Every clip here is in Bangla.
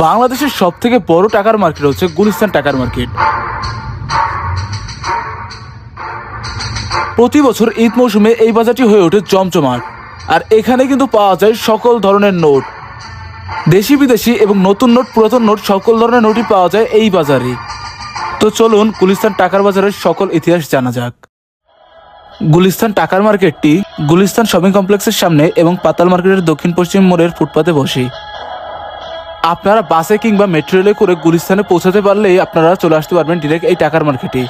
বাংলাদেশের সব থেকে বড় টাকার মার্কেট হচ্ছে গুলিস্তান টাকার মার্কেট। প্রতি বছর ঈদ মৌসুমে এই বাজারটি হয়ে ওঠে জমজমাট। আর এখানে কিন্তু পাওয়া যায় সকল ধরনের নোট, দেশি বিদেশি এবং নতুন নোট, পুরাতন নোট, সকল ধরনের নোটই পাওয়া যায় এই বাজারে। তো চলুন গুলিস্তান টাকার বাজারের সকল ইতিহাস জানা যাক। গুলিস্তান টাকার মার্কেটটি গুলিস্তান শপিং কমপ্লেক্সের সামনে এবং পাতাল মার্কেটের দক্ষিণ পশ্চিম মোড়ের ফুটপাতে বসে। আপনারা বাসে কিংবা মেট্রো রেলে করে গুলিস্তানে পৌঁছাতে পারলেই আপনারা চলে আসতে পারবেন ডিরেক্ট এই টাকার মার্কেটে।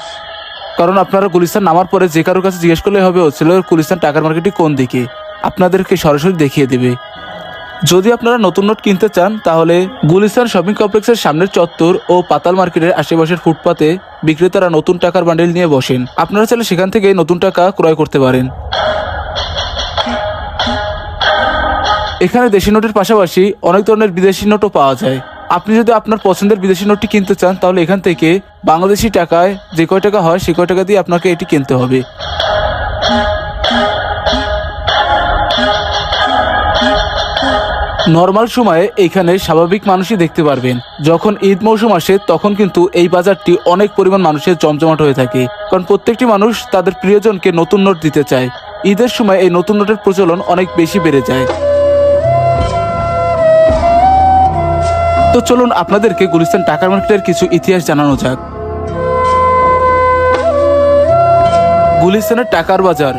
কারণ আপনারা গুলিস্তান নামার পরে যে কারোর কাছে জিজ্ঞেস করলে হবে হচ্ছিল গুলিস্তান টাকার মার্কেটটি কোন দিকে, আপনাদেরকে সরাসরি দেখিয়ে দেবে। যদি আপনারা নতুন নোট কিনতে চান তাহলে গুলিস্তান শপিং কমপ্লেক্সের সামনের চত্বর ও পাতাল মার্কেটের আশেপাশের ফুটপাতে বিক্রেতারা নতুন টাকার বান্ডেল নিয়ে বসেন। আপনারা চাইলে সেখান থেকে নতুন টাকা ক্রয় করতে পারেন। এখানে দেশি নোটের পাশাপাশি অনেক ধরনের বিদেশি নোটও পাওয়া যায়। আপনি যদি আপনার পছন্দের বিদেশি নোটটি কিনতে চান তাহলে এখান থেকে বাংলাদেশি টাকায় যে কয় টাকা হয় সে কয় টাকা দিয়ে আপনাকে এটি কিনতে হবে। নর্মাল সময়ে এইখানে স্বাভাবিক মানুষই দেখতে পারবেন। যখন ঈদ মৌসুম আসে তখন কিন্তু এই বাজারটি অনেক পরিমাণ মানুষের জমজমাট হয়ে থাকে, কারণ প্রত্যেকটি মানুষ তাদের প্রিয়জনকে নতুন নোট দিতে চায়। ঈদের সময় এই নতুন নোটের প্রচলন অনেক বেশি বেড়ে যায়। তো চলুন আপনাদেরকে গুলিস্তান টাকার মার্কেটের কিছু ইতিহাস জানানো যাক। গুলিস্তানের টাকার বাজার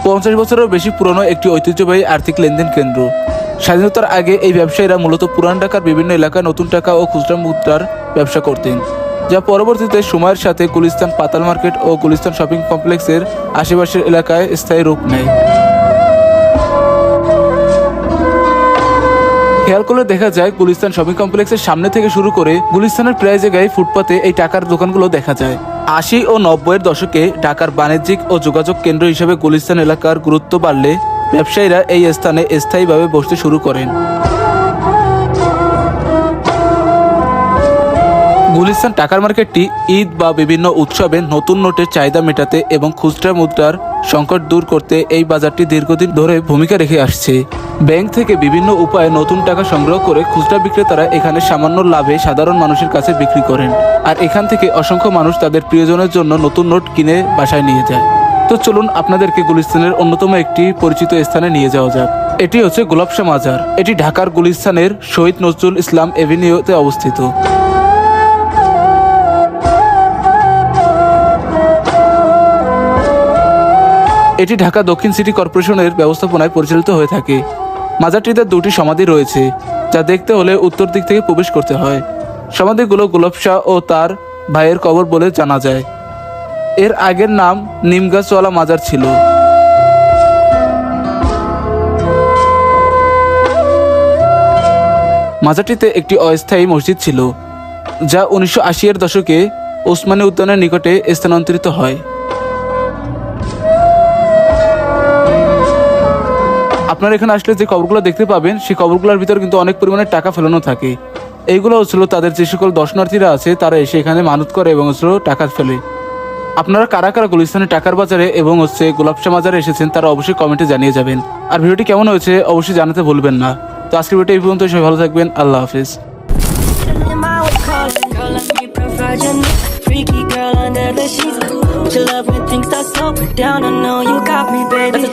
50 বছরেরও বেশি পুরনো একটি ঐতিহ্যবাহী আর্থিক লেনদেন কেন্দ্র। স্বাধীনতার আগে এই ব্যবসায়ীরা মূলত পুরান ঢাকার বিভিন্ন এলাকায় নতুন টাকা ও খুচরা মুদ্রার ব্যবসা করতেন, যা পরবর্তীতে সময়ের সাথে গুলিস্তান পাতাল মার্কেট ও গুলিস্তান শপিং কমপ্লেক্সের আশেপাশের এলাকায় স্থায়ী রূপ নেয়। খেয়াল করলে দেখা যায় গুলিস্তান শপিং কমপ্লেক্সের সামনে থেকে শুরু করে গুলিস্তানের প্রায় জায়গায় ফুটপাতে এই টাকার দোকানগুলো দেখা যায়। 80 ও 90-এর দশকে ঢাকার বাণিজ্যিক ও যোগাযোগ কেন্দ্র হিসেবে গুলিস্তান এলাকার গুরুত্ব বাড়লে ব্যবসায়ীরা এই স্থানে স্থায়ীভাবে বসতে শুরু করেন। গুলিস্তান টাকার মার্কেটটি ঈদ বা বিভিন্ন উৎসবে নতুন নোটের চাহিদা মেটাতে এবং খুচরা মুদ্রার সংকট দূর করতে এই বাজারটি দীর্ঘদিন ধরে ভূমিকা রেখে আসছে। ব্যাংক থেকে বিভিন্ন উপায়ে নতুন টাকা সংগ্রহ করে খুচরা বিক্রেতারা এখানে সামান্য লাভে সাধারণ মানুষের কাছে বিক্রি করেন, আর এখান থেকে অসংখ্য মানুষ তাদের প্রিয়জনের জন্য নতুন নোট কিনে বাসায় নিয়ে যায়। তো চলুন আপনাদেরকে গুলিস্তানের অন্যতম একটি পরিচিত স্থানে নিয়ে যাওয়া যাক। এটি হচ্ছে গোলাপশাহ মাজার। এটি ঢাকার গুলিস্তানের শহীদ নজরুল ইসলাম এভিনিউতে অবস্থিত। এটি ঢাকা দক্ষিণ সিটি কর্পোরেশনের ব্যবস্থাপনায় পরিচালিত হয়ে থাকে। মাজারটিতে দুটি সমাধি রয়েছে, যা দেখতে হলে উত্তর দিক থেকে প্রবেশ করতে হয়। সমাধিগুলো গোলাপ শাহ ও তার ভাইয়ের কবর বলে জানা যায়। এর আগের নাম নিমগাছওয়ালা মাজার ছিল। মাজারটিতে একটি অস্থায়ী মসজিদ ছিল, যা 1980-এর দশকে ওসমানী উদ্যানের নিকটে স্থানান্তরিত হয়। আপনারা এখানে আসলে যে কবরগুলো দেখতে পাবেন সেই কবরগুলোর ভিতরে কিন্তু অনেক পরিমাণে টাকা ফেলানো থাকে। এইগুলো হচ্ছিল তাদের যে সকল দর্শনার্থীরা আছে তারা এসে এখানে মানত করে এবং টাকা ফেলে। আপনারা কারা কারা গুলিস্তানের টাকার বাজারে এবং গোলাপশাহ মাজারে এসেছেন তারা অবশ্যই কমেন্টে জানিয়ে যাবেন। আর ভিডিওটি কেমন হয়েছে অবশ্যই জানাতে ভুলবেন না। তো আজকের ভিডিওটি এই পর্যন্ত, সবাই ভালো থাকবেন। আল্লাহ হাফিজ। Freaky girl under the sheets. Would you love when things start slowing down? I know you got me, baby.